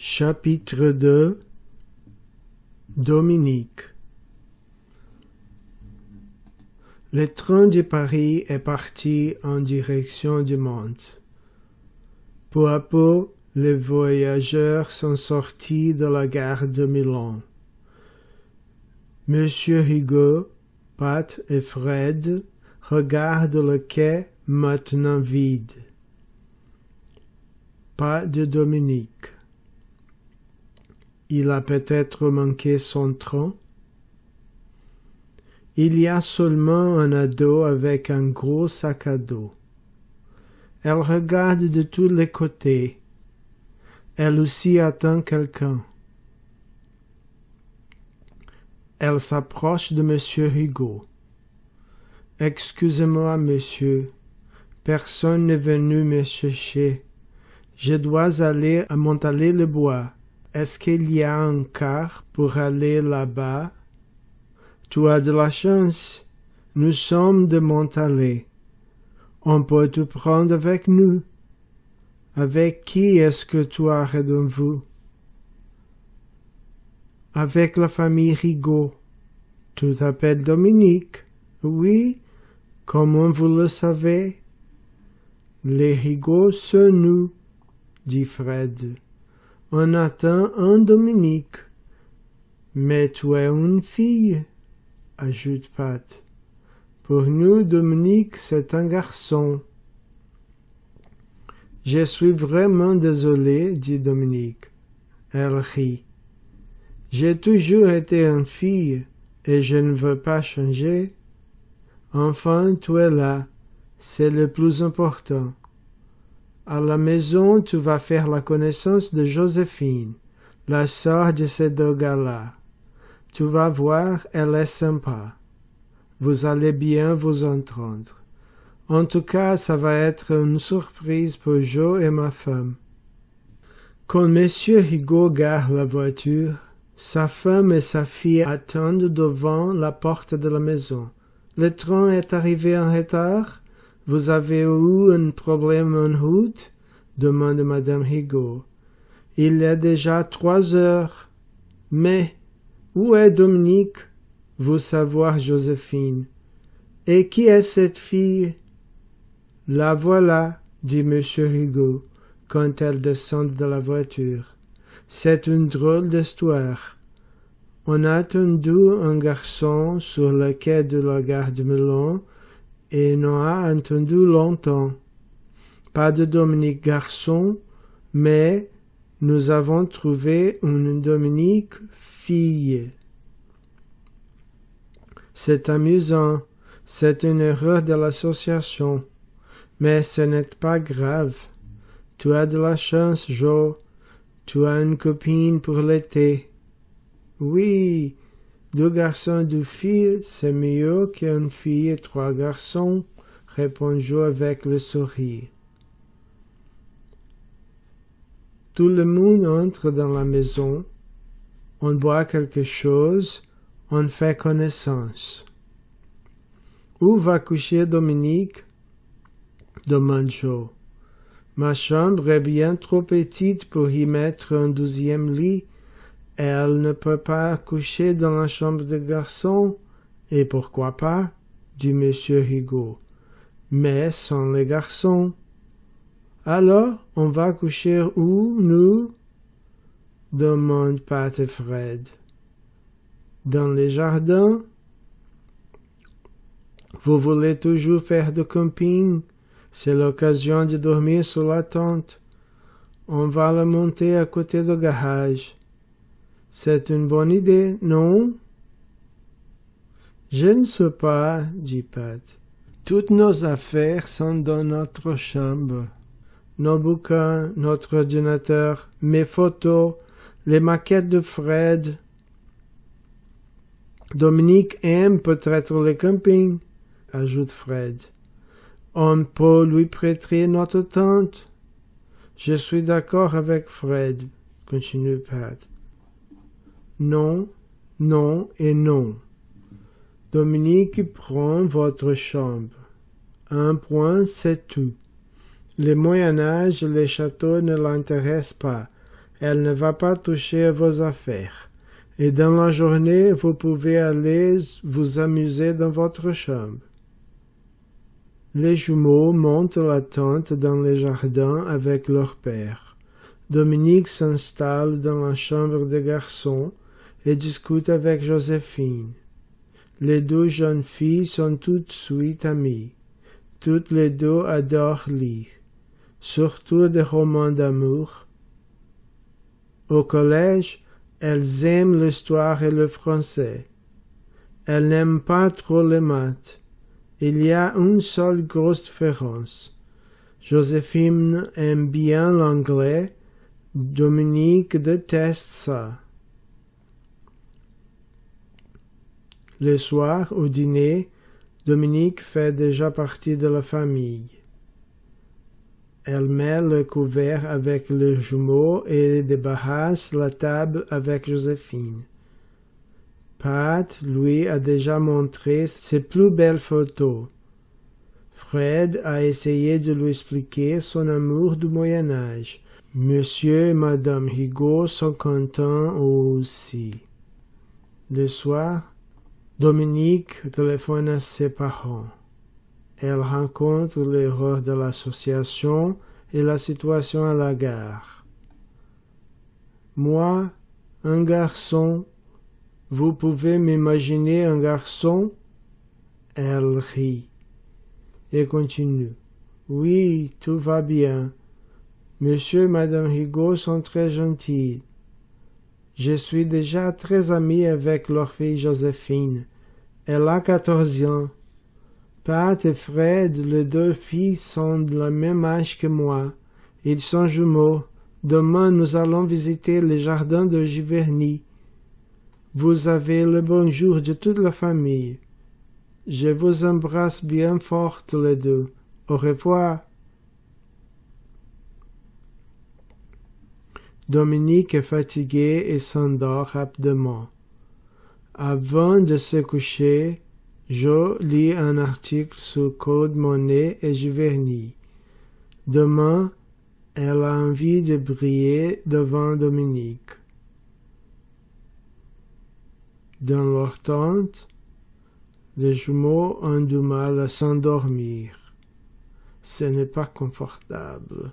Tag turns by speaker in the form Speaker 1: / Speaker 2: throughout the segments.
Speaker 1: Chapitre 2 Dominique. Le train de Paris est parti en direction de Mantes. Peu à peu, les voyageurs sont sortis de la gare de Milan. Monsieur Hugo, Pat et Fred regardent le quai maintenant vide. Pas de Dominique. Il a peut-être manqué son train. Il y a seulement un ado avec un gros sac à dos. Elle regarde de tous les côtés. Elle aussi attend quelqu'un. Elle s'approche de Monsieur Hugo. « Excusez-moi, monsieur. Personne n'est venu me chercher. Je dois aller à Montalet-le-Bois. Est-ce qu'il y a un car pour aller là-bas? » « Tu as de la chance. Nous sommes de Montalet. On peut te prendre avec nous. Avec qui est-ce que tu as rendez-vous? » « Avec la famille Rigaud. Tu t'appelles Dominique? » « Oui. Comment vous le savez? »« Les Rigaud, c'est nous, » dit Fred. « On attend un Dominique. »« Mais tu es une fille, » ajoute Pat. « Pour nous, Dominique, c'est un garçon. »« Je suis vraiment désolé, » dit Dominique. Elle rit. « J'ai toujours été une fille, et je ne veux pas changer. Enfin, tu es là, c'est le plus important. À la maison, tu vas faire la connaissance de Joséphine, la sœur de ces deux gars-là. Tu vas voir, elle est sympa. Vous allez bien vous entendre. En tout cas, ça va être une surprise pour Jo et ma femme. » Quand Monsieur Hugo gare la voiture, sa femme et sa fille attendent devant la porte de la maison. « Le train est arrivé en retard? Vous avez eu un problème en route? » demande Madame Hugo. « Il est déjà 3 heures. Mais où est Dominique? » veut savoir Joséphine. « Et qui est cette fille? »« La voilà, » dit Monsieur Hugo, quand elles descendent de la voiture. « C'est une drôle d'histoire. On a attendu un garçon sur le quai de la gare de Milan et on a attendu longtemps. Pas de Dominique garçon, mais nous avons trouvé une Dominique fille. C'est amusant, c'est une erreur de l'association, mais ce n'est pas grave. Tu as de la chance, Jo. Tu as une copine pour l'été. Oui, 2 garçons et 2 filles, c'est mieux qu'une fille et 3 garçons, répond Jo avec le sourire. Tout le monde entre dans la maison, on boit quelque chose, on fait connaissance. Où va coucher Dominique? Demande Jo. Ma chambre est bien trop petite pour y mettre un 12e lit. Elle ne peut pas coucher dans la chambre de garçon, et pourquoi pas, dit Monsieur Hugo, mais sans les garçons. Alors, on va coucher où, nous? Demande Pat et Fred. Dans les jardins? Vous voulez toujours faire du camping? C'est l'occasion de dormir sous la tente. On va la monter à côté du garage. C'est une bonne idée, non? Je ne sais pas, dit Pat. Toutes nos affaires sont dans notre chambre. Nos bouquins, notre ordinateur, mes photos, les maquettes de Fred. Dominique aime peut-être le camping, ajoute Fred. On peut lui prêter notre tente. Je suis d'accord avec Fred, continue Pat. Non, non et non. Dominique prend votre chambre. Un point, c'est tout. Le Moyen-Âge, les châteaux ne l'intéressent pas. Elle ne va pas toucher à vos affaires. Et dans la journée, vous pouvez aller vous amuser dans votre chambre. Les jumeaux montent la tente dans le jardin avec leur père. Dominique s'installe dans la chambre des garçons et discute avec Joséphine. Les deux jeunes filles sont tout de suite amies. Toutes les deux adorent lire, surtout des romans d'amour. Au collège, elles aiment l'histoire et le français. Elles n'aiment pas trop les maths. Il y a une seule grosse différence. Joséphine aime bien l'anglais, Dominique déteste ça. Le soir, au dîner, Dominique fait déjà partie de la famille. Elle met le couvert avec les jumeaux et débarrasse la table avec Joséphine. Pat lui a déjà montré ses plus belles photos. Fred a essayé de lui expliquer son amour du Moyen-Âge. Monsieur et Madame Higo sont contents aussi. Le soir, Dominique téléphone à ses parents. Elle rencontre l'erreur de l'association et la situation à la gare. Moi, un garçon, vous pouvez m'imaginer un garçon? Elle rit et continue. Oui, tout va bien. Monsieur et Madame Higo sont très gentils. Je suis déjà très ami avec leur fille Joséphine. Elle a 14 ans. Pat et Fred, les deux filles, sont de la même âge que moi. Ils sont jumeaux. Demain, nous allons visiter les jardins de Giverny. Vous avez le bonjour de toute la famille. Je vous embrasse bien fort tous les deux. Au revoir. Dominique est fatigué et s'endort rapidement. Avant de se coucher, Jo lit un article sur Claude Monet et Giverny. Demain, elle a envie de briller devant Dominique. Dans leur tente, les jumeaux ont du mal à s'endormir. Ce n'est pas confortable.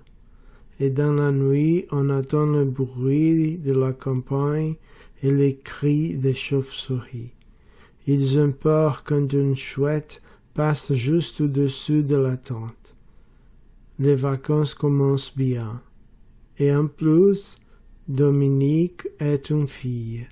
Speaker 1: Et dans la nuit, on entend le bruit de la campagne et les cris des chauves-souris. Ils ont peur quand une chouette passe juste au-dessus de la tente. Les vacances commencent bien. Et en plus, Dominique est une fille.